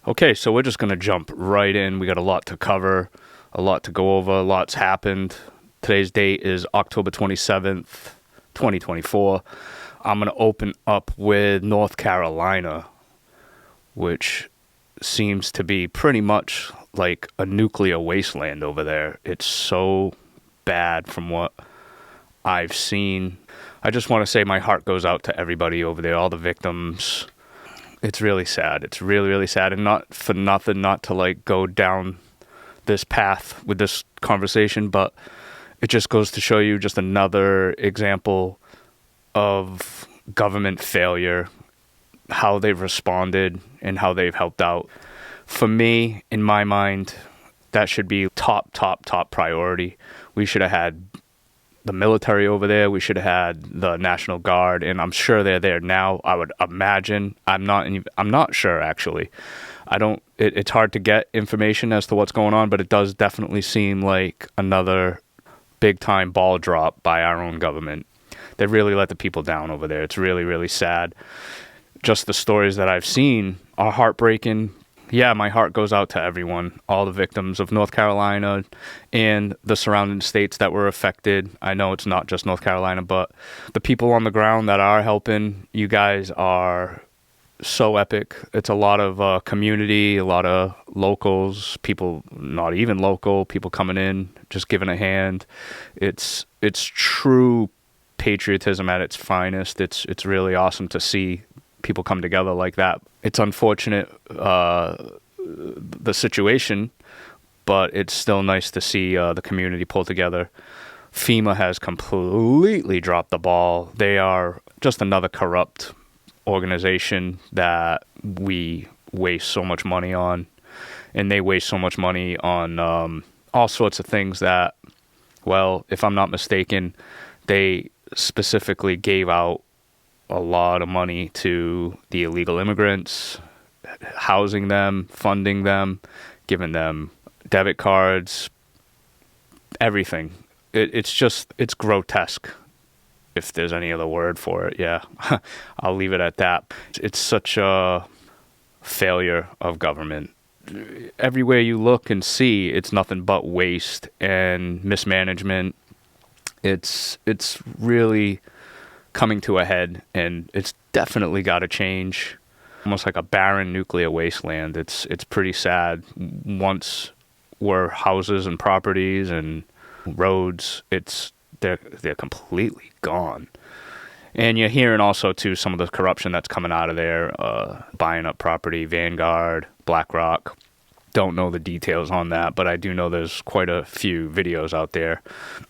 Okay, so we're just going to jump right in. We got a lot to cover, a lot to go over, lots happened. Today's date is October 27th, 2024. I'm going to open up with North Carolina, which seems to be pretty much like a nuclear wasteland over there. It's so bad from what I've seen. I just want to say my heart goes out to everybody over there, all the victims. It's really sad. It's really, really sad. And not for nothing, not to like go down this path with this conversation, but it just goes to show you just another example of government failure, how they've responded and how they've helped out. For me, in my mind, that should be top priority. We should have had the military over there. We should have had the National Guard, and I'm sure they're there now. I would imagine. I'm not sure actually. It's hard to get information as to what's going on, but it does definitely seem like another big time ball drop by our own government. They really let the people down over there. It's really, really sad. Just the stories that I've seen are heartbreaking. Yeah, my heart goes out to everyone, all the victims of North Carolina and the surrounding states that were affected. I know it's not just North Carolina, but the people on the ground that are helping, you guys are so epic. It's a lot of community, a lot of locals, people not even local, people coming in, just giving a hand. It's true patriotism at its finest. It's really awesome to see people come together like that. It's unfortunate, the situation, but it's still nice to see the community pull together. FEMA has completely dropped the ball. They are just another corrupt organization that we waste so much money on, and they waste so much money on all sorts of things that, well, if I'm not mistaken, they specifically gave out a lot of money to the illegal immigrants, housing them, funding them, giving them debit cards, everything. It's grotesque, if there's any other word for it. Yeah, I'll leave it at that. It's such a failure of government. Everywhere you look and see, it's nothing but waste and mismanagement. It's really coming to a head, and it's definitely got to change. Almost like a barren nuclear wasteland. It's pretty sad. Once were houses and properties and roads, they're completely gone. And you're hearing also too some of the corruption that's coming out of there, buying up property, Vanguard, BlackRock. Don't know the details on that, but I do know there's quite a few videos out there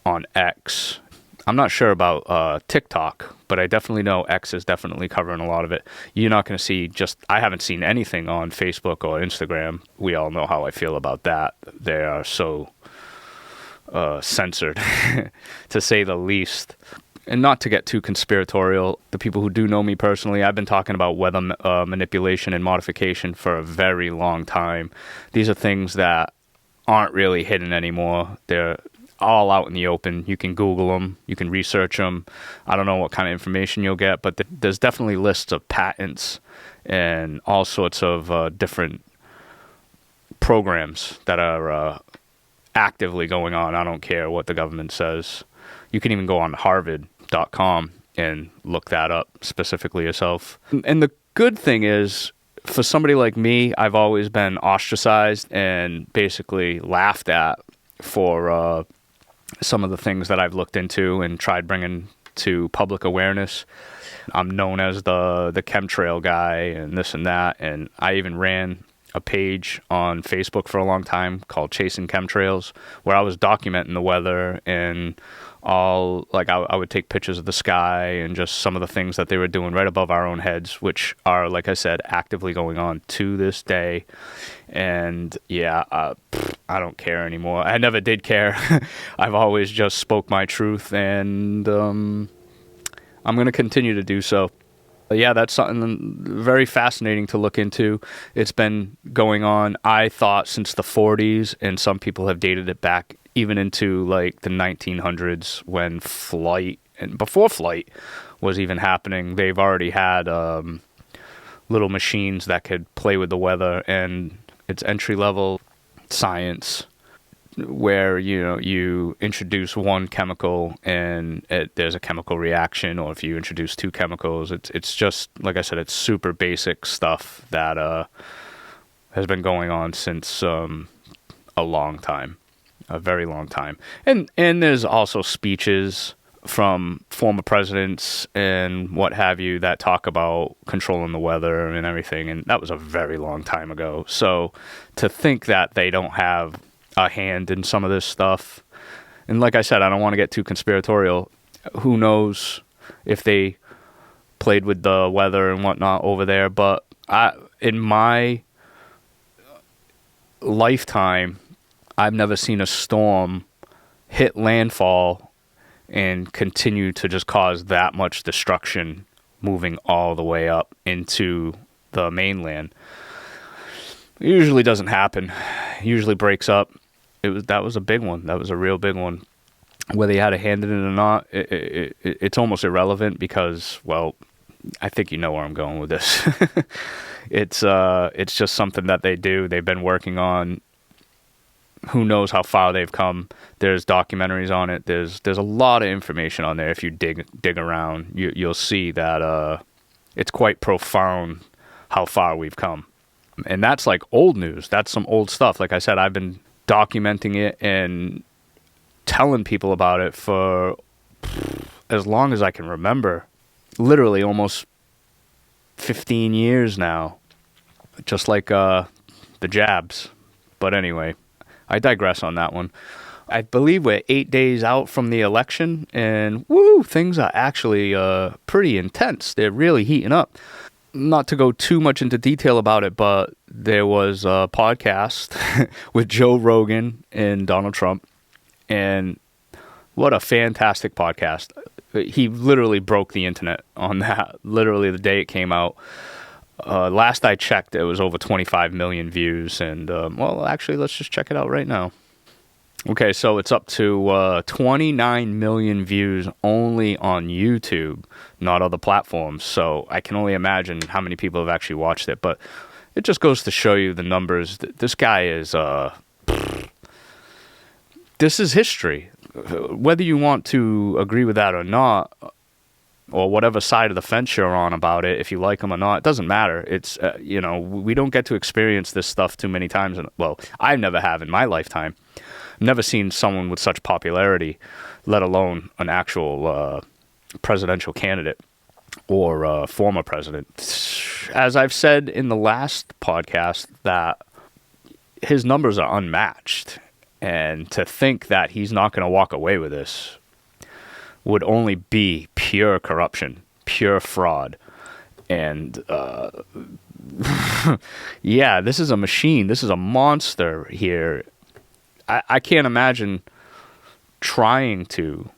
on X. I'm not sure about TikTok, but I definitely know X is definitely covering a lot of it. You're not going to see I haven't seen anything on Facebook or Instagram. We all know how I feel about that. They are so censored, to say the least. And not to get too conspiratorial, the people who do know me personally, I've been talking about weather manipulation and modification for a very long time. These are things that aren't really hidden anymore. They're all out in the open. You can Google them. You can research them. I don't know what kind of information you'll get, but there's definitely lists of patents and all sorts of different programs that are actively going on. I don't care what the government says. You can even go on harvard.com and look that up specifically yourself. And the good thing is, for somebody like me, I've always been ostracized and basically laughed at for some of the things that I've looked into and tried bringing to public awareness. I'm known as the chemtrail guy and this and that, and I even ran a page on Facebook for a long time called Chasing Chemtrails, where I was documenting the weather and all, like I would take pictures of the sky and just some of the things that they were doing right above our own heads, which are, like I said, actively going on to this day. And yeah, I don't care anymore. I never did care. I've always just spoke my truth, and I'm going to continue to do so. Yeah, that's something very fascinating to look into. It's been going on, I thought, since the 40s, and some people have dated it back even into like the 1900s when flight, and before flight was even happening. They've already had little machines that could play with the weather, and it's entry-level science where, you introduce one chemical and there's a chemical reaction, or if you introduce two chemicals, it's just, like I said, it's super basic stuff that has been going on since a long time, a very long time. And there's also speeches from former presidents and what have you that talk about controlling the weather and everything, and that was a very long time ago. So to think that they don't have a hand in some of this stuff, and like I said, I don't want to get too conspiratorial. Who knows if they played with the weather and whatnot over there, but in my lifetime, I've never seen a storm hit landfall and continue to just cause that much destruction moving all the way up into the mainland. It usually doesn't happen. It usually breaks up. That was a big one. That was a real big one. Whether you had a hand in it or not, it's almost irrelevant because, well, I think you know where I'm going with this. It's just something that they do. They've been working on. Who knows how far they've come. There's documentaries on it. There's a lot of information on there. If you dig around, you'll see that it's quite profound how far we've come. And that's like old news. That's some old stuff. Like I said, I've been documenting it and telling people about it for as long as I can remember. Literally almost 15 years now. Just like the jabs. But anyway, I digress on that one. I believe we're 8 days out from the election, and things are actually pretty intense. They're really heating up. Not to go too much into detail about it, but there was a podcast with Joe Rogan and Donald Trump, and what a fantastic podcast. He literally broke the internet on that, literally the day it came out. Last I checked, it was over 25 million views, and well, actually, let's just check it out right now. Okay, so it's up to 29 million views only on YouTube, not other platforms. So I can only imagine how many people have actually watched it. But it just goes to show you the numbers. This guy is, this is history. Whether you want to agree with that or not, or whatever side of the fence you're on about it, if you like him or not, it doesn't matter. It's, we don't get to experience this stuff too many times. Well, I never have in my lifetime. Never seen someone with such popularity, let alone an actual presidential candidate or former president. As I've said in the last podcast, that his numbers are unmatched. And to think that he's not going to walk away with this would only be pure corruption, pure fraud. And yeah, this is a machine. This is a monster here. I can't imagine trying to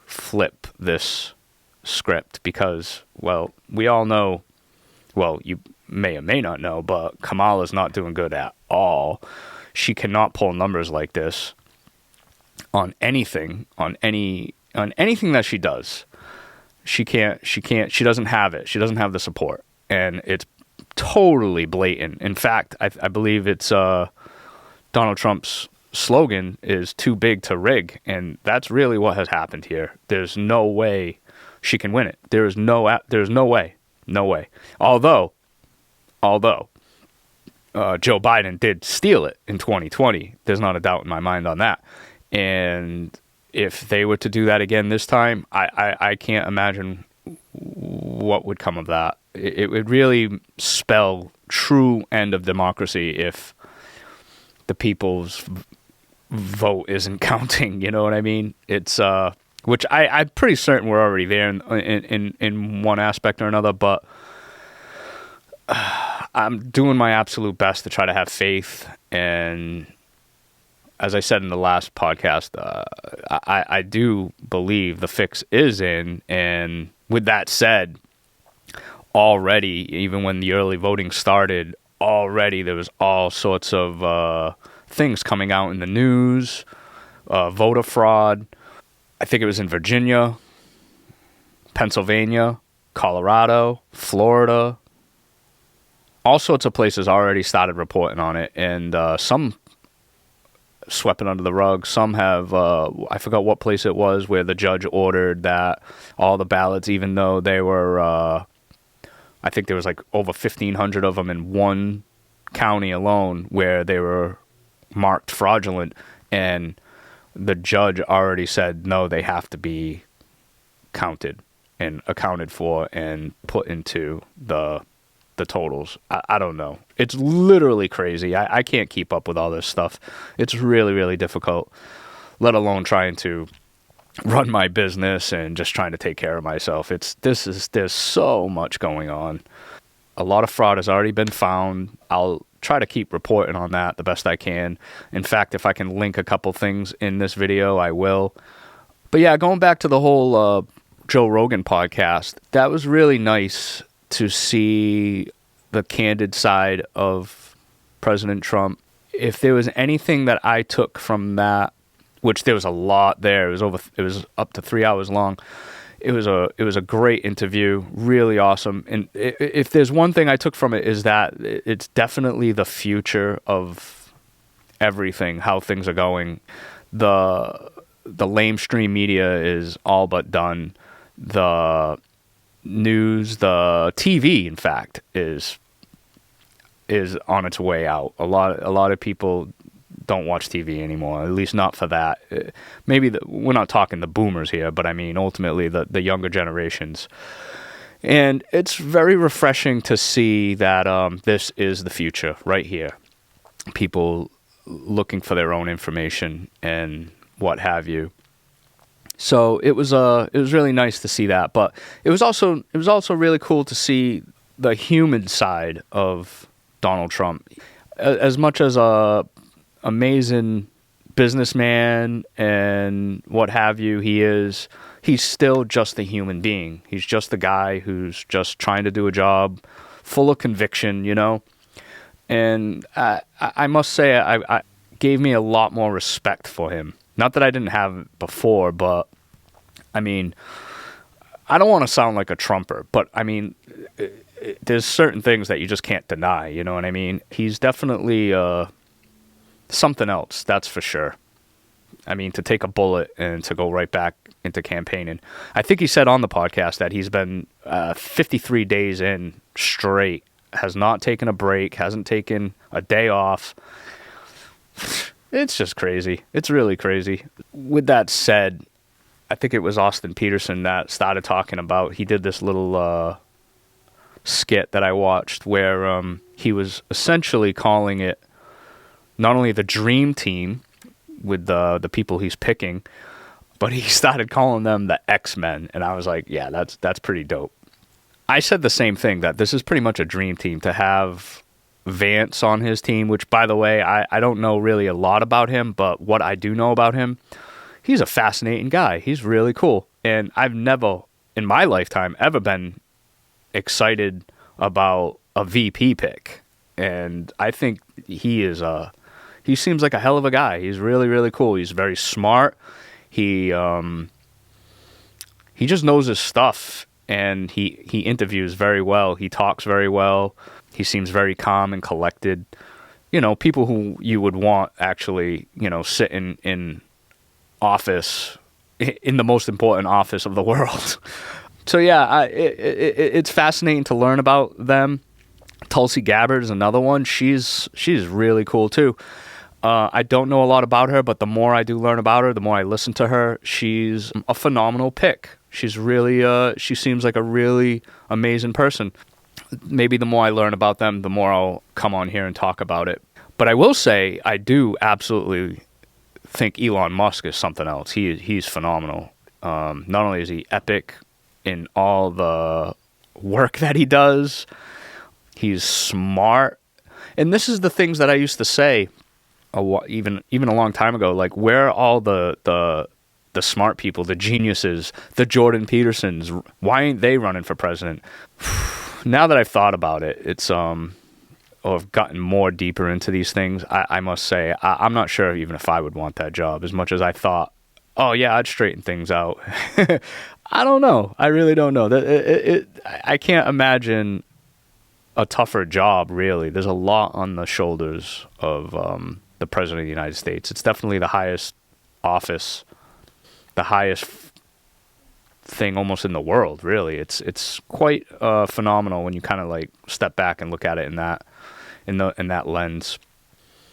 flip this script because, well, we all know, well, you may or may not know, but Kamala's not doing good at all. She cannot pull numbers like this on anything, on anything that she does. She doesn't have it. She doesn't have the support. And it's totally blatant. In fact, I believe it's Donald Trump's slogan is too big to rig, and that's really what has happened here. There's no way she can win it. There's no way. Although Joe Biden did steal it in 2020. There's not a doubt in my mind on that. And if they were to do that again this time, I can't imagine what would come of that. It would really spell true end of democracy if the people's vote isn't counting, you know what I mean? It's which I'm pretty certain we're already there in one aspect or another, but I'm doing my absolute best to try to have faith. And as I said in the last podcast, I do believe the fix is in. And with that said, already, even when the early voting started, already there was all sorts of things coming out in the news, voter fraud. I think it was in Virginia, Pennsylvania, Colorado, Florida, all sorts of places already started reporting on it, and some swept it under the rug. Some have, I forgot what place it was, where the judge ordered that all the ballots, even though they were, I think there was like over 1,500 of them in one county alone where they were marked fraudulent, and the judge already said, no, they have to be counted and accounted for and put into the totals. I don't know. It's literally crazy. I can't keep up with all this stuff. It's really, really difficult, let alone trying to run my business and just trying to take care of myself. There's so much going on. A lot of fraud has already been found. I'll try to keep reporting on that the best I can. In fact, if I can link a couple things in this video, I will. But yeah, going back to the whole Joe Rogan podcast, that was really nice to see the candid side of President Trump. If there was anything that I took from that, which there was a lot there, it was up to 3 hours long. It was a great interview, really awesome. And if there's one thing I took from it, is that it's definitely the future of everything, how things are going. The lamestream media is all but done. The news, the TV, in fact, is on its way out. A lot of people don't watch TV anymore, at least not for that. Maybe we're not talking the boomers here, but I mean ultimately the younger generations. And it's very refreshing to see that this is the future right here. People looking for their own information and what have you. So it was really nice to see that, but it was also really cool to see the human side of Donald Trump. As much as a amazing businessman and what have you he's still just a human being. He's just the guy who's just trying to do a job, full of conviction, you know. And I must say, I gave me a lot more respect for him. Not that I didn't have it before, but I mean, I don't want to sound like a Trumper, but I mean, there's certain things that you just can't deny, you know what I mean? He's definitely something else, that's for sure. I mean, to take a bullet and to go right back into campaigning. I think he said on the podcast that he's been 53 days in straight, has not taken a break, hasn't taken a day off. It's just crazy. It's really crazy. With that said, I think it was Austin Peterson that started talking about, he did this little skit that I watched where he was essentially calling it not only the dream team with the people he's picking, but he started calling them the XMEN. And I was like, yeah, that's pretty dope. I said the same thing, that this is pretty much a dream team to have Vance on his team, which, by the way, I don't know really a lot about him, but what I do know about him, he's a fascinating guy. He's really cool. And I've never in my lifetime ever been excited about a VP pick. And I think he seems like a hell of a guy. He's really, really cool. He's very smart. He just knows his stuff, and he interviews very well. He talks very well. He seems very calm and collected. You know, people who you would want actually, you know, sitting in office, in the most important office of the world. So yeah, it's fascinating to learn about them. Tulsi Gabbard is another one. She's really cool too. I don't know a lot about her, but the more I do learn about her, the more I listen to her. She's a phenomenal pick. She's really, she seems like a really amazing person. Maybe the more I learn about them, the more I'll come on here and talk about it. But I will say, I do absolutely think Elon Musk is something else. He's phenomenal. Not only is he epic in all the work that he does, he's smart. And this is the things that I used to say even a long time ago, like, where are all the smart people, the geniuses, the Jordan Petersons? Why ain't they running for president? Now that I've thought about it, it's or I've gotten more deeper into these things, I must say I'm not sure even if I would want that job, as much as I thought, oh yeah, I'd straighten things out. I don't know. I really don't know. I can't imagine a tougher job, really. There's a lot on the shoulders of the President of the United States. It's definitely the highest office, the highest thing almost in the world, really. It's quite phenomenal when you kind of like step back and look at it in that lens.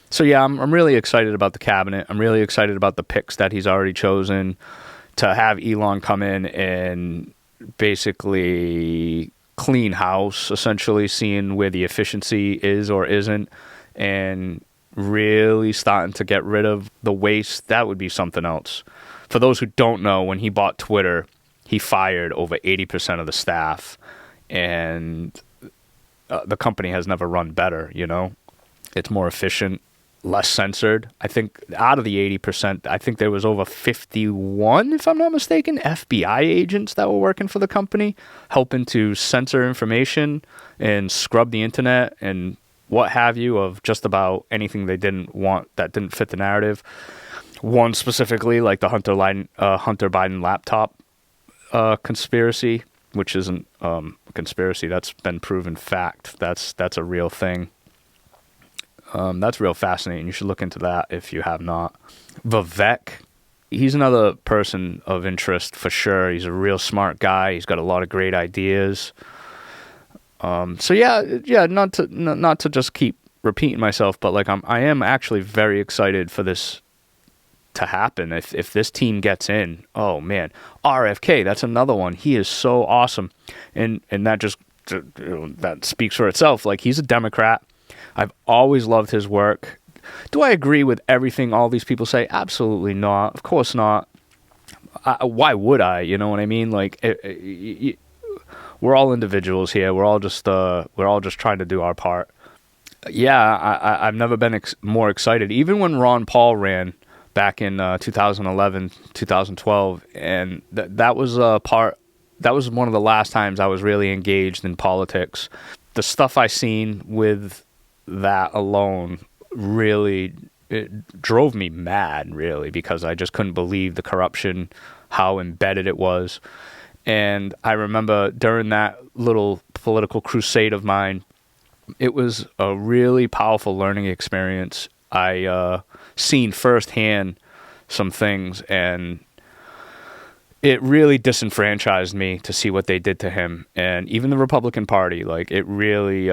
So yeah, I'm really excited about the cabinet. I'm really excited about the picks that he's already chosen to have Elon come in and basically clean house, essentially seeing where the efficiency is or isn't, and really starting to get rid of the waste. That would be something else. For those who don't know, when he bought Twitter, he fired over 80% of the staff, and the company has never run better, you know? It's more efficient, less censored. I think out of the 80%, I think there was over 51, if I'm not mistaken, FBI agents that were working for the company, helping to censor information and scrub the internet and what have you of just about anything they didn't want that didn't fit the narrative. One specifically, like the Hunter Biden laptop conspiracy, which isn't a conspiracy. That's been proven fact. That's a real thing. That's real fascinating. You should look into that if you have not. Vivek, he's another person of interest for sure. He's a real smart guy. He's got a lot of great ideas. So yeah, not to just keep repeating myself, but like I am actually very excited for this to happen. If this team gets in, oh man, RFK, that's another one. He is so awesome, and that just that speaks for itself. Like, he's a Democrat. I've always loved his work. Do I agree with everything all these people say? Absolutely not. Of course not. Why would I? You know what I mean? Like, we're all individuals here. We're all just trying to do our part. Yeah, I've never been more excited. Even when Ron Paul ran back in 2011, 2012, and that was one of the last times I was really engaged in politics. The stuff I seen with that alone really, it drove me mad, really, because I just couldn't believe the corruption, how embedded it was. And I remember during that little political crusade of mine, it was a really powerful learning experience. I seen firsthand some things, and it really disenfranchised me to see what they did to him. And even the Republican Party, like, it really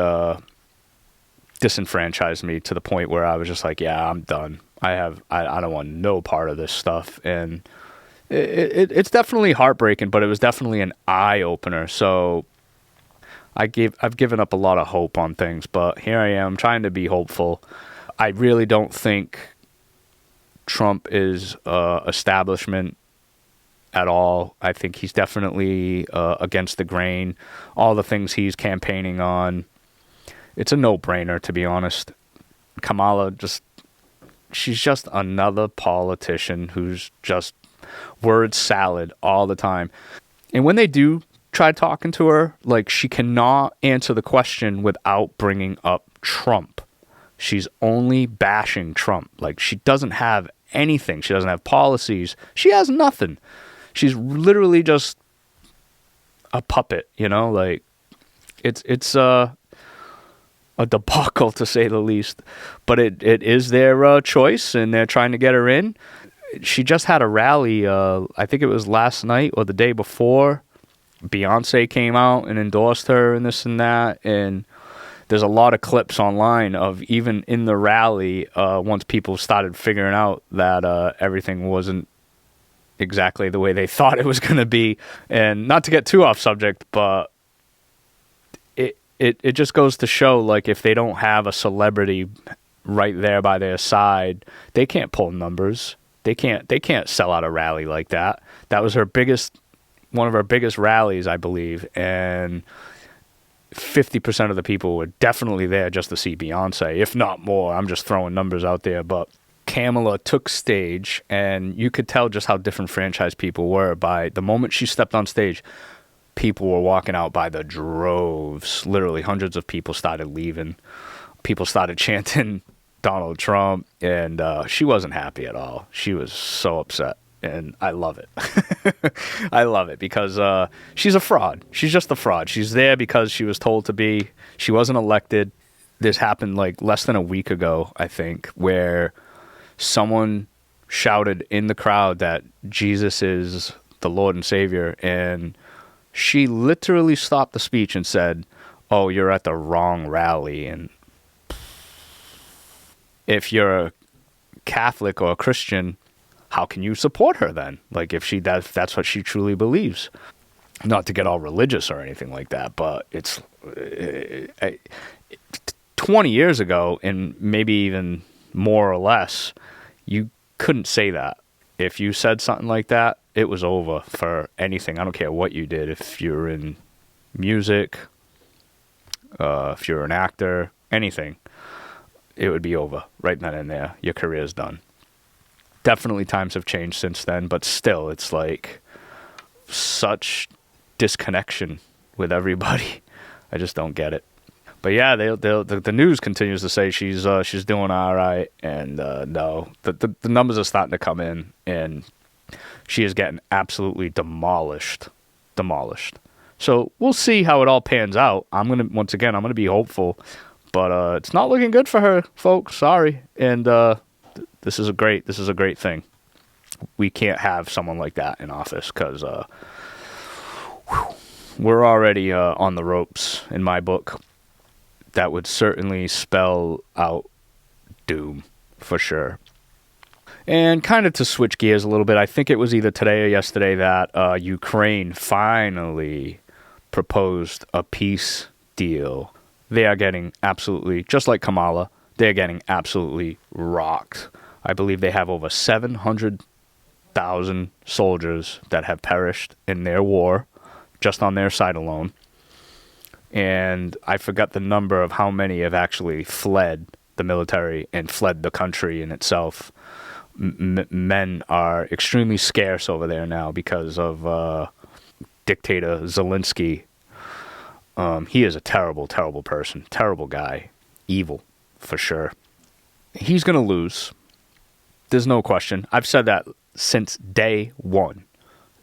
disenfranchised me to the point where I was just like, yeah, I'm done. I don't want no part of this stuff. And it's definitely heartbreaking, but it was definitely an eye-opener. So I've given up a lot of hope on things, but here I am trying to be hopeful. I really don't think Trump is establishment at all. I think he's definitely against the grain. All the things he's campaigning on, it's a no-brainer, to be honest. Kamala, she's just another politician who's just word salad all the time. And when they do try talking to her, like, she cannot answer the question without bringing up Trump. She's only bashing Trump. Like, she doesn't have anything. She doesn't have policies. She has nothing. She's literally just a puppet, you know? Like, it's a debacle, to say the least. But it is their choice, and they're trying to get her in. She just had a rally, I think it was last night or the day before. Beyonce came out and endorsed her and this and that, and there's a lot of clips online of even in the rally, once people started figuring out that everything wasn't exactly the way they thought it was going to be. And not to get too off subject, but it just goes to show, like, if they don't have a celebrity right there by their side, they can't pull numbers. They can't sell out a rally like that. That was one of her biggest rallies, I believe, and 50% of the people were definitely there just to see Beyonce, if not more. I'm just throwing numbers out there, but Kamala took stage, and you could tell just how different franchise people were. By the moment she stepped on stage, people were walking out by the droves. Literally hundreds of people started leaving. People started chanting Donald Trump, and she wasn't happy at all. She was so upset. and I love it. I love it because she's a fraud. She's just a fraud. She's there because she was told to be. She wasn't elected. This happened like less than a week ago, I think, where someone shouted in the crowd that Jesus is the Lord and Savior, and she literally stopped the speech and said, "Oh, you're at the wrong rally." And if you're a Catholic or a Christian, how can you support her then? Like, if that's what she truly believes. Not to get all religious or anything like that, but it's 20 years ago, and maybe even more or less, you couldn't say that. If you said something like that, it was over for anything. I don't care what you did. If you're in music, if you're an actor, anything, it would be over right then and there. Your career's done. Definitely times have changed since then, but still, it's like such disconnection with everybody. I just don't get it. But yeah, the news continues to say she's doing all right, and no, the numbers are starting to come in, and she is getting absolutely demolished. So we'll see how it all pans out. I'm gonna be hopeful, but it's not looking good for her, folks. Sorry, and this is a great thing. We can't have someone like that in office because we're already on the ropes in my book. That would certainly spell out doom for sure. And kind of to switch gears a little bit, I think it was either today or yesterday that Ukraine finally proposed a peace deal. They are getting absolutely, just like Kamala, they're getting absolutely rocked. I believe they have over 700,000 soldiers that have perished in their war, just on their side alone. And I forgot the number of how many have actually fled the military and fled the country in itself. Men are extremely scarce over there now because of dictator Zelensky. He is a terrible, terrible person. Terrible guy. Evil, for sure. He's going to lose. There's no question. I've said that since day one,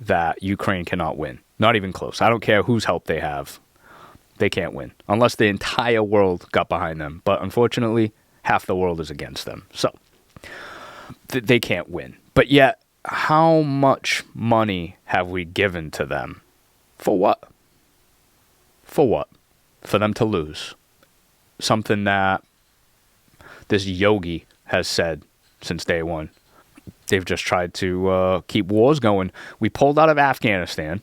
that Ukraine cannot win. Not even close. I don't care whose help they have. They can't win unless the entire world got behind them. But unfortunately, half the world is against them. So they can't win. But yet, how much money have we given to them? For what? For what? For them to lose. Something that this yogi has said since day one. They've just tried to keep wars going. We pulled out of Afghanistan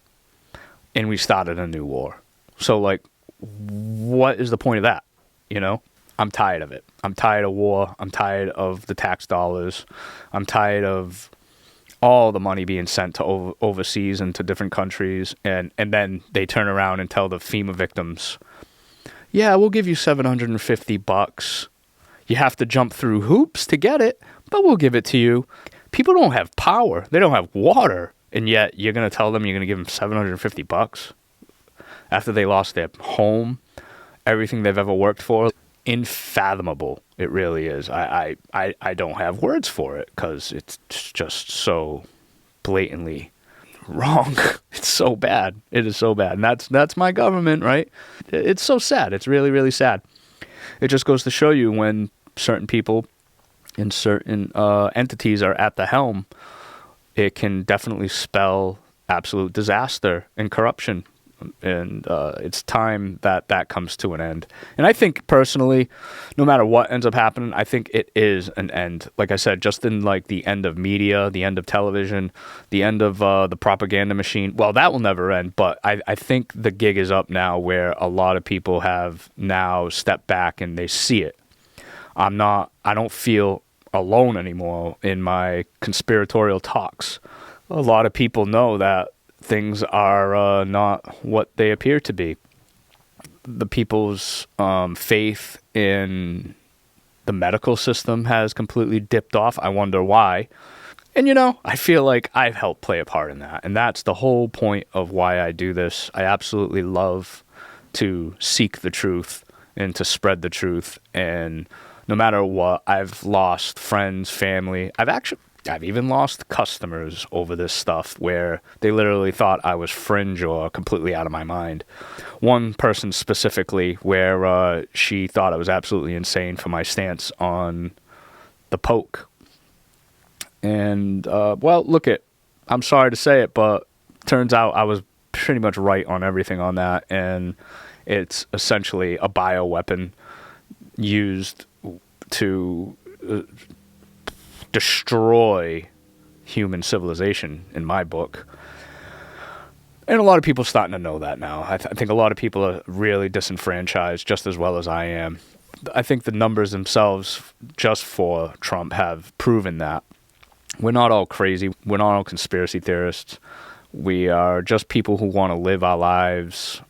and we started a new war. So, like, what is the point of that? You know, I'm tired of it. I'm tired of war. I'm tired of the tax dollars. I'm tired of all the money being sent to overseas and to different countries. And then they turn around and tell the FEMA victims, yeah, we'll give you $750. You have to jump through hoops to get it, but we'll give it to you. People don't have power. They don't have water. And yet you're going to tell them you're going to give them $750? After they lost their home, everything they've ever worked for. Unfathomable. It really is. I don't have words for it because it's just so blatantly wrong. It's so bad. It is so bad. And that's my government, right? It's so sad. It's really, really sad. It just goes to show you when certain people and certain entities are at the helm, it can definitely spell absolute disaster and corruption. And it's time that comes to an end. And I think personally, no matter what ends up happening, I think it is an end. Like I said, just in like the end of media, the end of television, the end of the propaganda machine. Well, that will never end. But I think the gig is up now where a lot of people have now stepped back and they see it. I don't feel alone anymore in my conspiratorial talks. A lot of people know that things are not what they appear to be. The people's faith in the medical system has completely dipped off. I wonder why. And, you know, I feel like I've helped play a part in that. And that's the whole point of why I do this. I absolutely love to seek the truth and to spread the truth. And no matter what, I've lost friends, family. I've even lost customers over this stuff where they literally thought I was fringe or completely out of my mind. One person specifically where she thought I was absolutely insane for my stance on the poke. And, well, I'm sorry to say it, but turns out I was pretty much right on everything on that. And it's essentially a bioweapon used to destroy human civilization, in my book. And a lot of people are starting to know that now. I think a lot of people are really disenfranchised just as well as I am. I think the numbers themselves, just for Trump, have proven that. We're not all crazy. We're not all conspiracy theorists. We are just people who want to live our lives.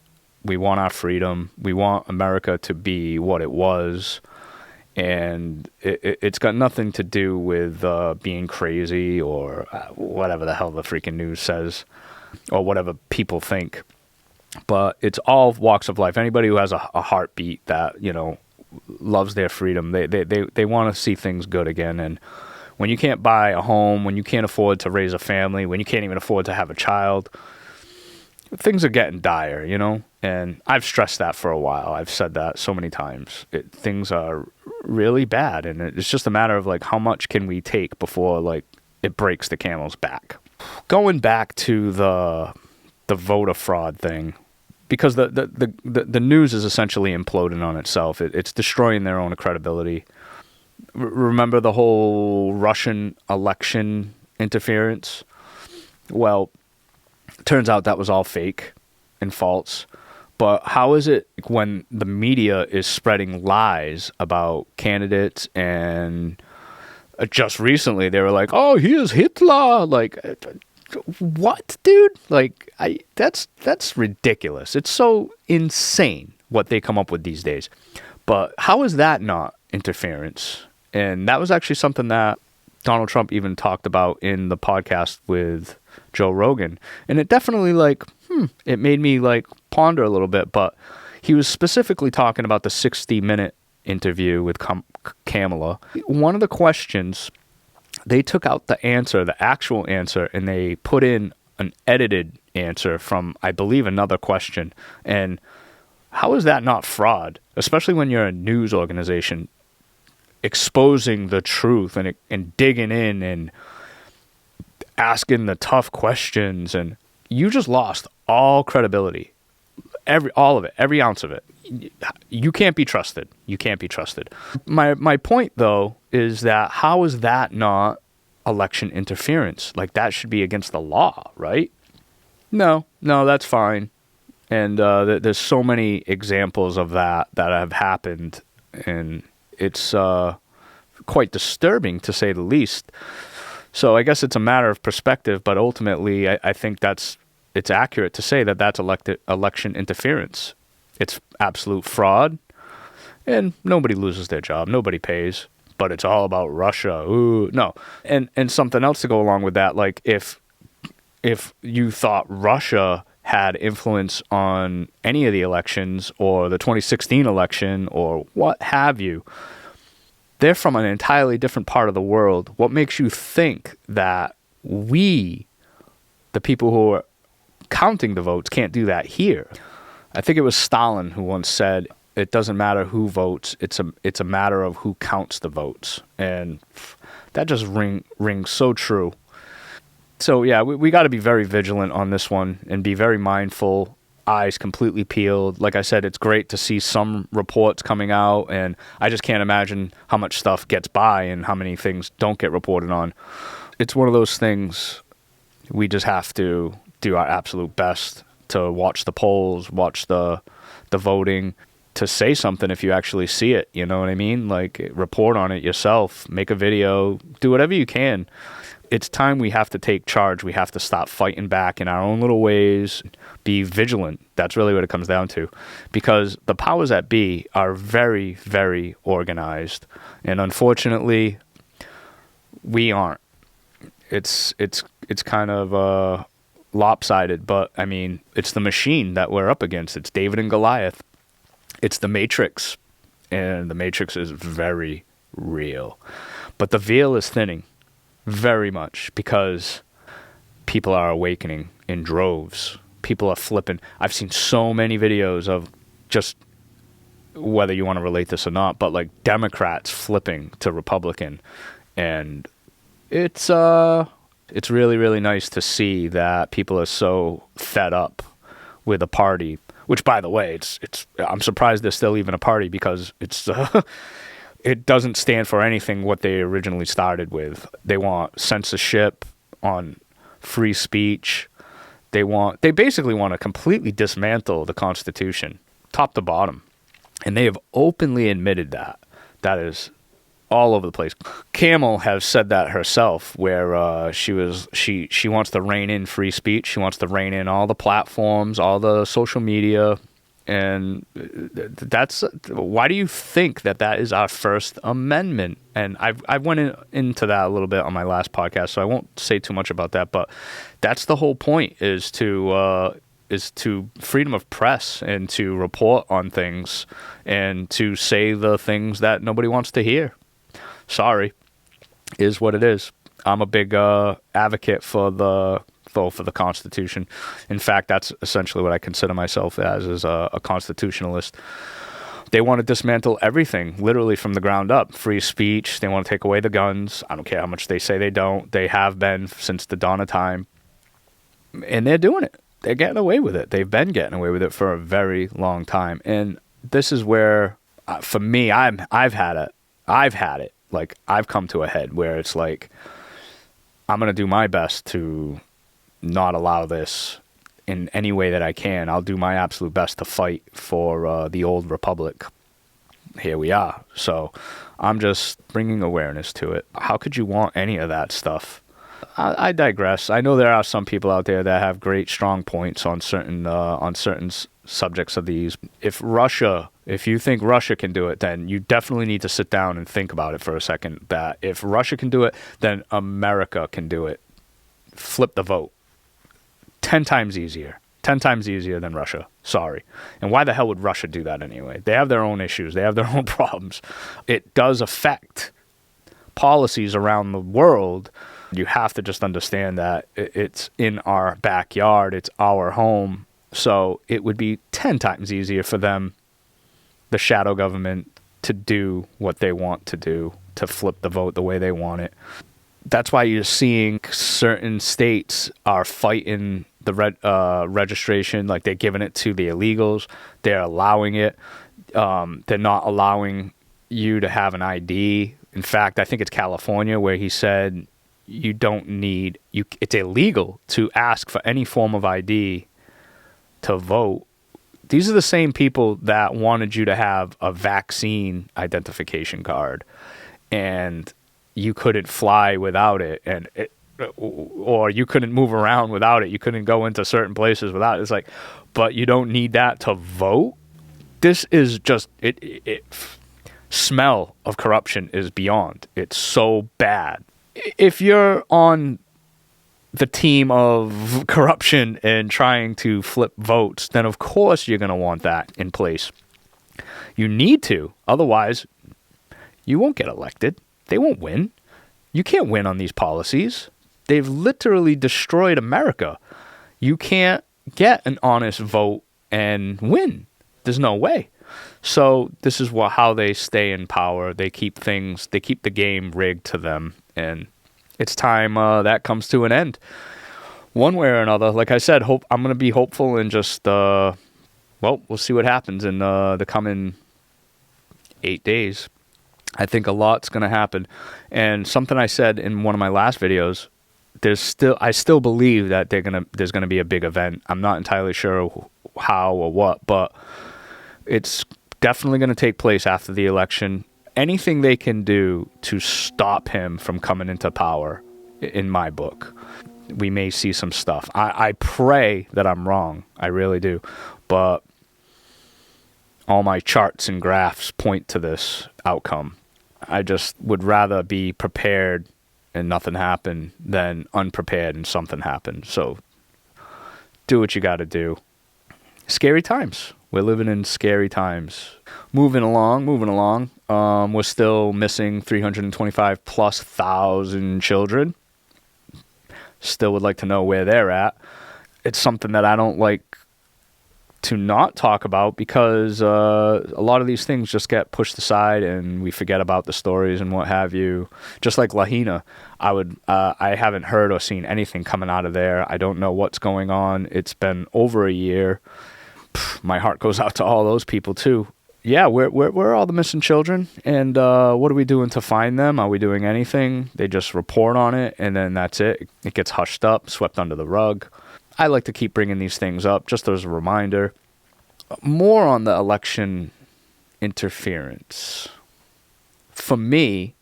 We want our freedom. We want America to be what it was. And it's got nothing to do with being crazy or whatever the hell the freaking news says or whatever people think. But it's all walks of life. Anybody who has a heartbeat that, loves their freedom, they want to see things good again. And when you can't buy a home, when you can't afford to raise a family, when you can't even afford to have a child, things are getting dire, And I've stressed that for a while. I've said that so many times. Things are really bad, and it's just a matter of how much can we take before it breaks the camel's back. Going back to the voter fraud thing, because the news is essentially imploding on itself. It's destroying their own credibility. Remember the whole Russian election interference? Well, turns out that was all fake and false. But how is it when the media is spreading lies about candidates, and just recently they were like, "Oh, he is Hitler." What, dude? That's ridiculous. It's so insane what they come up with these days. But how is that not interference? And that was actually something that Donald Trump even talked about in the podcast with Joe Rogan. And it definitely it made me ponder a little bit. But he was specifically talking about the 60-minute interview with Kamala. One of the questions, they took out the answer, the actual answer, and they put in an edited answer from, I believe, another question. And how is that not fraud? Especially when you're a news organization exposing the truth and digging in and asking the tough questions, and you just lost all credibility, all of it, every ounce of it. You can't be trusted. You can't be trusted. My point, though, is that how is that not election interference? That should be against the law, right? No, that's fine. And there's so many examples of that have happened, and it's quite disturbing, to say the least. So I guess it's a matter of perspective, but ultimately I think it's accurate to say that that's election interference. It's absolute fraud, and nobody loses their job. Nobody pays, but it's all about Russia. Ooh, no. And something else to go along with that, if you thought Russia had influence on any of the elections or the 2016 election or what have you, they're from an entirely different part of the world. What makes you think that we, the people who are counting the votes, can't do that here? I think it was Stalin who once said, it doesn't matter who votes, it's a matter of who counts the votes. And that just rings so true. So yeah, we got to be very vigilant on this one and be very mindful, eyes completely peeled. Like I said, it's great to see some reports coming out, and I just can't imagine how much stuff gets by and how many things don't get reported on. It's one of those things we just have to do our absolute best to watch the polls, watch the voting, to say something if you actually see it, you know what I mean? Report on it yourself, make a video, do whatever you can. It's time we have to take charge. We have to stop fighting back in our own little ways, be vigilant. That's really what it comes down to, because the powers that be are very, very organized. And unfortunately, we aren't. It's kind of lopsided, but I mean, it's the machine that we're up against. It's David and Goliath. It's the Matrix, and the Matrix is very real. But the veil is thinning. very much, because people are awakening in droves. People are flipping. I've seen so many videos of, just whether you want to relate this or not, but like Democrats flipping to Republican, and it's really, really nice to see that people are so fed up with a party. Which, by the way, I'm surprised there's still even a party, because it doesn't stand for anything what they originally started with. They want censorship on free speech. They basically want to completely dismantle the Constitution, top to bottom. And they have openly admitted that. That is all over the place. Camel has said that herself, where she wants to rein in free speech. She wants to rein in all the platforms, all the social media, and that's why do you think that is our First Amendment? And I went into that a little bit on my last podcast, so I won't say too much about that. But that's the whole point: is to freedom of press, and to report on things, and to say the things that nobody wants to hear. Sorry, is what it is. I'm a big advocate for the Constitution. In fact, that's essentially what I consider myself as, is a constitutionalist. They want to dismantle everything, literally from the ground up. Free speech. They want to take away the guns. I don't care how much they say they don't. They have been since the dawn of time, and they're doing it. They're getting away with it. They've been getting away with it for a very long time. And this is where, for me, I've had it. Like, I've come to a head where it's like, I'm going to do my best to not allow this in any way that I can. I'll do my absolute best to fight for the old republic. Here we are. So I'm just bringing awareness to it. How could you want any of that stuff? I digress. I know there are some people out there that have great, strong points on certain subjects of these. If you think Russia can do it, then you definitely need to sit down and think about it for a second. That if Russia can do it, then America can do it. Flip the vote. 10 times easier. 10 times easier than Russia. Sorry. And why the hell would Russia do that anyway? They have their own issues. They have their own problems. It does affect policies around the world. You have to just understand that it's in our backyard. It's our home. So it would be 10 times easier for them, the shadow government, to do what they want to do, to flip the vote the way they want it. That's why you're seeing certain states are fighting the registration, like they're giving it to the illegals. They're allowing it. They're not allowing you to have an ID. In fact, I think it's California where he said it's illegal to ask for any form of ID to vote. These are the same people that wanted you to have a vaccine identification card, and you couldn't fly without it, or you couldn't move around without it. You couldn't go into certain places without it. It's like, but you don't need that to vote? This is just, smell of corruption is beyond. It's so bad. If you're on the team of corruption and trying to flip votes, then of course you're going to want that in place. You need to. Otherwise, you won't get elected. They won't win. You can't win on these policies. They've literally destroyed America. You can't get an honest vote and win. There's no way. So this is how they stay in power. They keep the game rigged to them. And it's time that comes to an end. One way or another. Like I said, I'm going to be hopeful and just, we'll see what happens in the coming 8 days. I think a lot's going to happen. And something I said in one of my last videos, I still believe that there's going to be a big event. I'm not entirely sure how or what, but it's definitely going to take place after the election. Anything they can do to stop him from coming into power, in my book, we may see some stuff. I pray that I'm wrong. I really do. But all my charts and graphs point to this outcome. I just would rather be prepared and nothing happen than unprepared and something happen. So do what you got to do. Scary times. We're living in scary times. Moving along. We're still missing 325 plus thousand children. Still would like to know where they're at. It's something that I don't like to not talk about because a lot of these things just get pushed aside and we forget about the stories and what have you. Just like Lahaina, I haven't heard or seen anything coming out of there. I don't know what's going on. It's been over a year. My heart goes out to all those people too. Yeah, where are all the missing children? And what are we doing to find them? Are we doing anything? They just report on it, and then that's it. It gets hushed up, swept under the rug. I like to keep bringing these things up just as a reminder. More on the election interference. For me,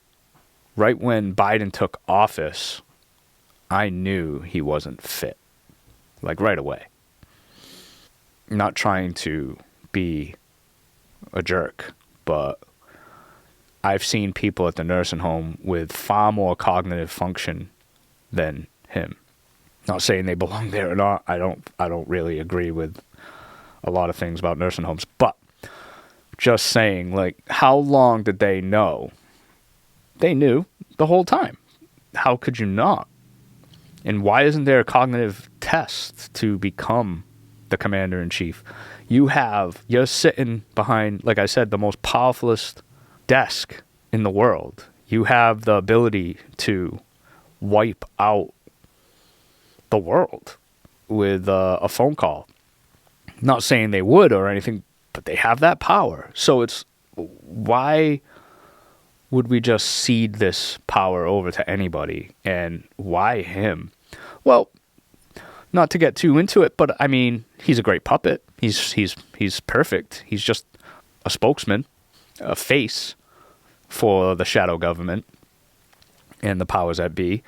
right when Biden took office, I knew he wasn't fit. Like right away. Not trying to be a jerk, but I've seen people at the nursing home with far more cognitive function than him. Not saying they belong there or not. I don't really agree with a lot of things about nursing homes, but just saying, like, how long did they know? They knew the whole time. How could you not? And why isn't there a cognitive test to become the commander-in-chief? You're sitting behind, like I said, the most powerfulest desk in the world. You have the ability to wipe out the world with a phone call. Not saying they would or anything, but they have that power. So it's, why would we just cede this power over to anybody? And why him? Well, not to get too into it, but I mean, he's a great puppet. He's perfect. He's just a spokesman, a face for the shadow government and the powers that be.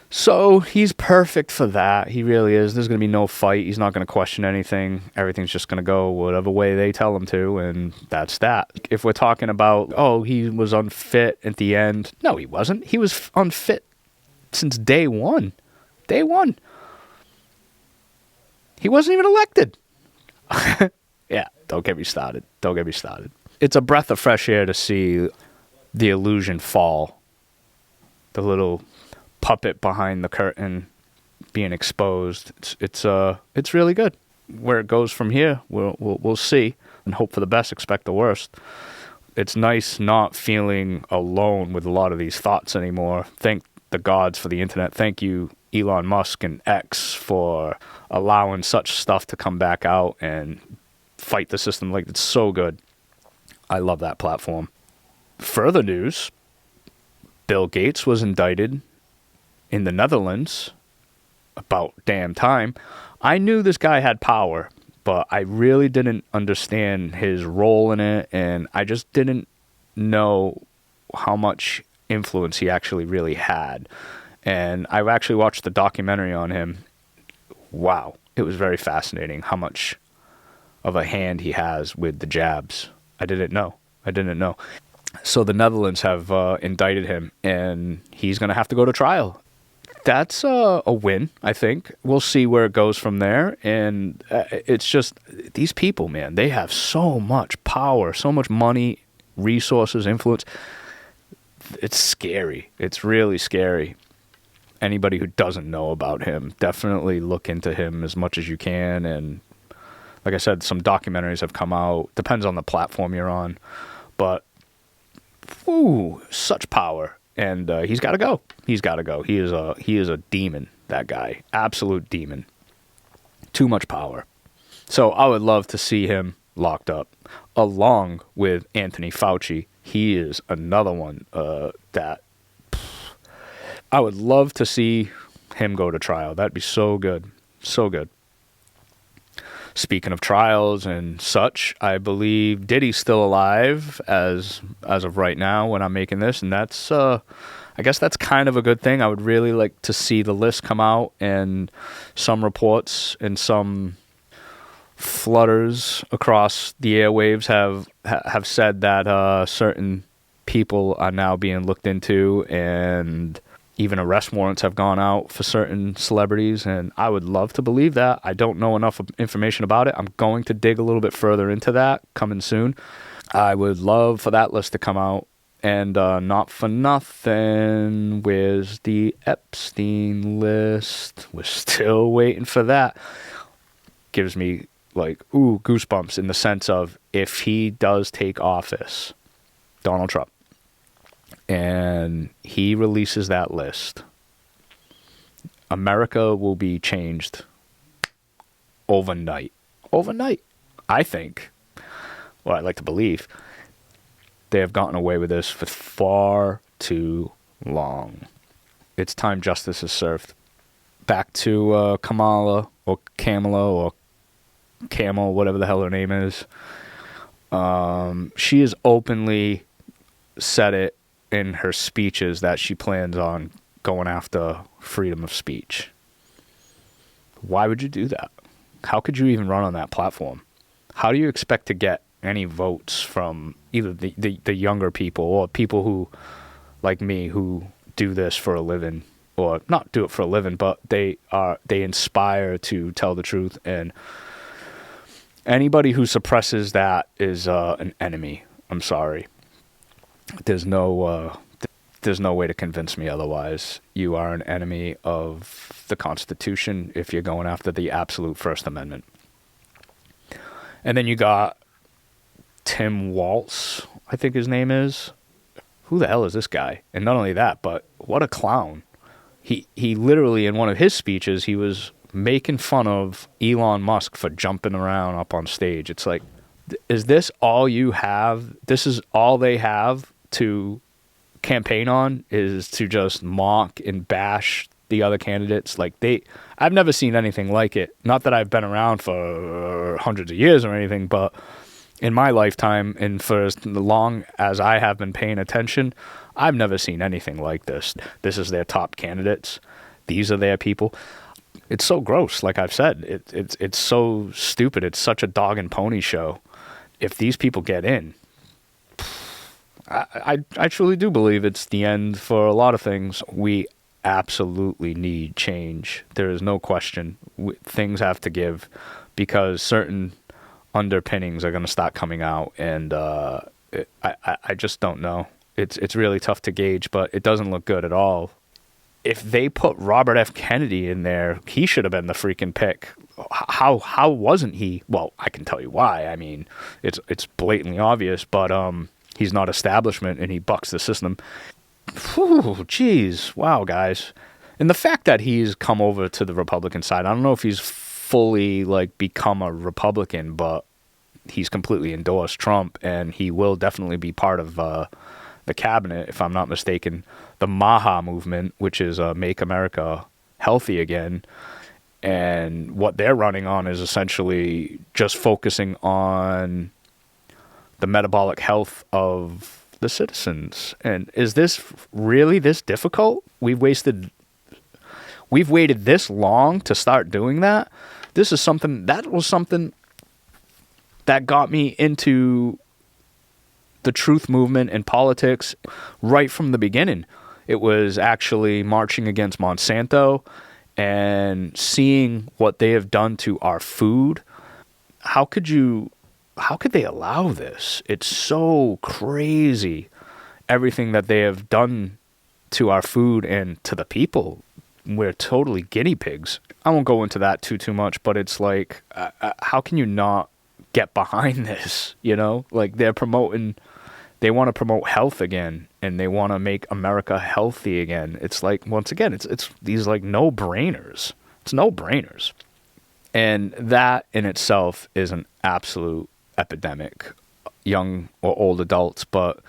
So he's perfect for that. He really is. There's going to be no fight. He's not going to question anything. Everything's just going to go whatever way they tell him to, and that's that. If we're talking about, oh, he was unfit at the end. No, he wasn't. He was unfit since day one. Day one. He wasn't even elected. Yeah, don't get me started. Don't get me started. It's a breath of fresh air to see the illusion fall. The little puppet behind the curtain being exposed. It's really good. Where it goes from here, we'll see and hope for the best, expect the worst. It's nice not feeling alone with a lot of these thoughts anymore. Thank the gods for the internet. Thank you, Elon Musk and X, for allowing such stuff to come back out and fight the system. Like, it's so good. I love that platform. Further news, Bill Gates was indicted in the Netherlands. About damn time. I knew this guy had power, but I really didn't understand his role in it, and I just didn't know how much influence he actually really had. And I actually watched the documentary on him. Wow, it was very fascinating how much of a hand he has with the jabs. I didn't know. So the Netherlands have indicted him, and he's going to have to go to trial. That's a win, I think. We'll see where it goes from there. And it's just, these people, man, they have so much power, so much money, resources, influence. It's scary. It's really scary. Anybody who doesn't know about him, definitely look into him as much as you can. And like I said, some documentaries have come out. Depends on the platform you're on. But, such power. And he's got to go. He's got to go. He is a demon, that guy. Absolute demon. Too much power. So I would love to see him locked up, along with Anthony Fauci. He is another one that I would love to see him go to trial. That'd be so good. So good. Speaking of trials and such, I believe Diddy's still alive as of right now when I'm making this, and that's I guess that's kind of a good thing. I would really like to see the list come out, and some reports and some flutters across the airwaves have said that certain people are now being looked into, and Even arrest warrants have gone out for certain celebrities, and I would love to believe that. I don't know enough information about it. I'm going to dig a little bit further into that coming soon. I would love for that list to come out. And not for nothing, where's the Epstein list? We're still waiting for that. Gives me goosebumps in the sense of, if he does take office, Donald Trump, and he releases that list, America will be changed overnight. Overnight, I think. Well, I'd like to believe. They have gotten away with this for far too long. It's time justice is served. Back to Kamala or Camel, whatever the hell her name is. She has openly said it in her speeches that she plans on going after freedom of speech. Why would you do that? How could you even run on that platform? How do you expect to get any votes from either the younger people or people who, like me, who do this for a living, or not do it for a living, but they inspire to tell the truth, and anybody who suppresses that is an enemy. I'm sorry. There's no way to convince me otherwise. You are an enemy of the Constitution if you're going after the absolute First Amendment. And then you got Tim Waltz, I think his name is. Who the hell is this guy? And not only that, but what a clown. He literally, in one of his speeches, he was making fun of Elon Musk for jumping around up on stage. It's like, is this all you have? This is all they have to campaign on, is to just mock and bash the other candidates. I've never seen anything like it. Not that I've been around for hundreds of years or anything, but in my lifetime, and for as long as I have been paying attention, I've never seen anything like this. This is their top candidates. These are their people. It's so gross, like I've said. It's so stupid. It's such a dog and pony show. If these people get in, I truly do believe it's the end for a lot of things. We absolutely need change. There is no question. Things have to give, because certain underpinnings are going to start coming out, and I just don't know. It's really tough to gauge, but it doesn't look good at all. If they put Robert F. Kennedy in there, he should have been the freaking pick. How wasn't he? Well, I can tell you why. I mean, it's blatantly obvious, but he's not establishment, and he bucks the system. Whew, geez, wow, guys. And the fact that he's come over to the Republican side, I don't know if he's fully become a Republican, but he's completely endorsed Trump, and he will definitely be part of the cabinet, if I'm not mistaken. The MAHA movement, which is Make America Healthy Again, and what they're running on is essentially just focusing on the metabolic health of the citizens. And is this really this difficult? We've waited this long to start doing that. This is something that got me into the truth movement and politics right from the beginning. It was actually marching against Monsanto and seeing what they have done to our food. How could they allow this? It's so crazy, everything that they have done to our food and to the people. We're totally guinea pigs. I won't go into that too much, but it's like, how can you not get behind this? They want to promote health again, and they want to make America healthy again. It's like, once again, it's these no-brainers. It's no-brainers. And that in itself is an absolute epidemic, young or old adults, but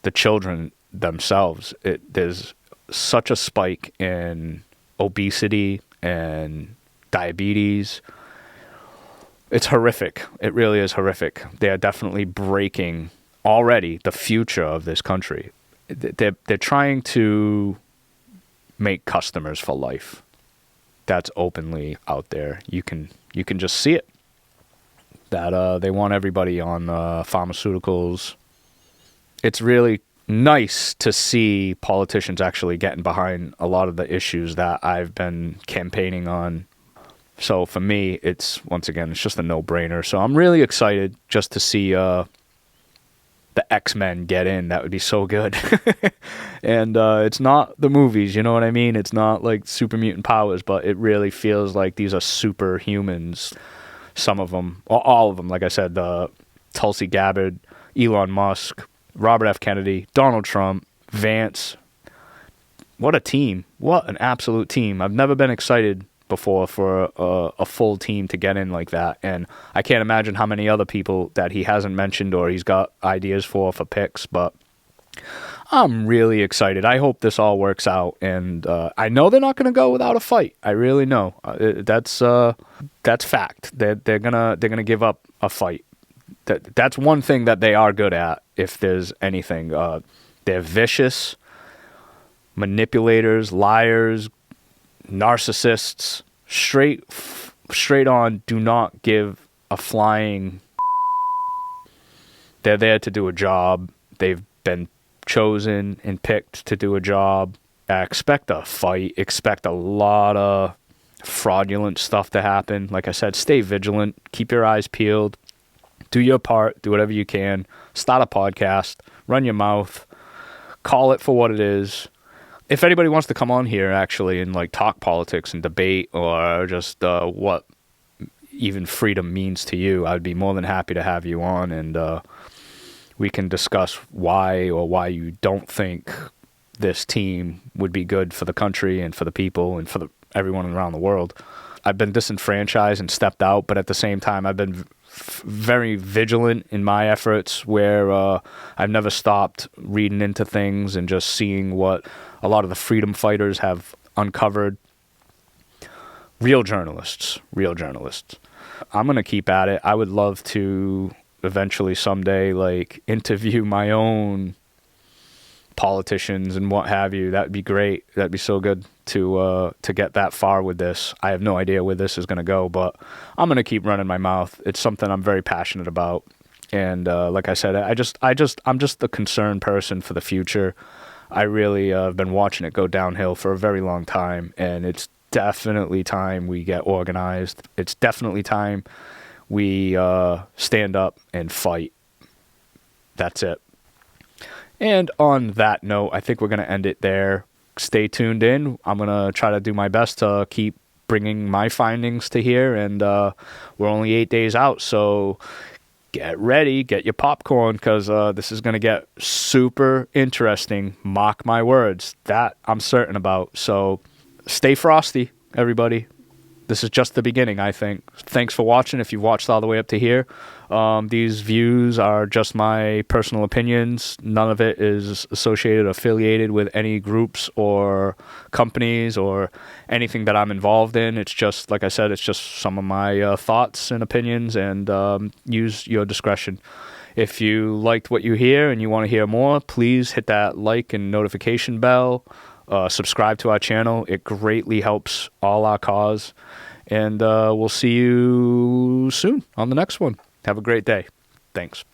the children themselves, there's such a spike in obesity and diabetes. It's horrific. It really is horrific. They are definitely breaking already the future of this country. They're trying to make customers for life. That's openly out there. You can just see it. That they want everybody on pharmaceuticals. It's really nice to see politicians actually getting behind a lot of the issues that I've been campaigning on. So for me, it's just a no-brainer. So I'm really excited just to see the X-Men get in. That would be so good. And it's not the movies, you know what I mean? It's not like super mutant powers, but it really feels like these are superhumans. Some of them, all of them, like I said, Tulsi Gabbard, Elon Musk, Robert F. Kennedy, Donald Trump, Vance. What a team. What an absolute team. I've never been excited before for a full team to get in like that. And I can't imagine how many other people that he hasn't mentioned or he's got ideas for picks, but I'm really excited. I hope this all works out. And I know they're not going to go without a fight. I really know. That's fact. They're gonna give up a fight. That's one thing that they are good at, if there's anything. They're vicious, manipulators, liars, narcissists, straight on, do not give a flying. They're there to do a job. They've been chosen and picked to do a job. Expect a fight. Expect a lot of fraudulent stuff to happen. Like I said, stay vigilant. Keep your eyes peeled. Do your part. Do whatever you can. Start a podcast. Run your mouth. Call it for what it is. If anybody wants to come on here actually and like talk politics and debate or just what even freedom means to you, I'd be more than happy to have you on, and we can discuss why you don't think this team would be good for the country and for the people and for everyone around the world. I've been disenfranchised and stepped out, but at the same time, I've been very vigilant in my efforts where I've never stopped reading into things and just seeing what a lot of the freedom fighters have uncovered. Real journalists. I'm going to keep at it. I would love to eventually someday like interview my own politicians and what have you. That'd be great. That'd be so good to get that far with this. I have no idea where this is going to go, but I'm going to keep running my mouth. It's something I'm very passionate about. And like I said, I'm just a concerned person for the future. I really have been watching it go downhill for a very long time, and it's definitely time we get organized. It's definitely time we stand up and fight. That's it. And on that note, I think we're going to end it there. Stay tuned in. I'm going to try to do my best to keep bringing my findings to here, and we're only 8 days out, so get ready, get your popcorn, because this is going to get super interesting. Mark my words. That I'm certain about. So stay frosty, everybody. This is just the beginning, I think. Thanks for watching if you've watched all the way up to here. These views are just my personal opinions. None of it is associated, affiliated with any groups or companies or anything that I'm involved in. It's just, like I said, it's just some of my thoughts and opinions, and use your discretion. If you liked what you hear and you want to hear more, please hit that like and notification bell. Subscribe to our channel. It greatly helps all our cause. And we'll see you soon on the next one. Have a great day. Thanks.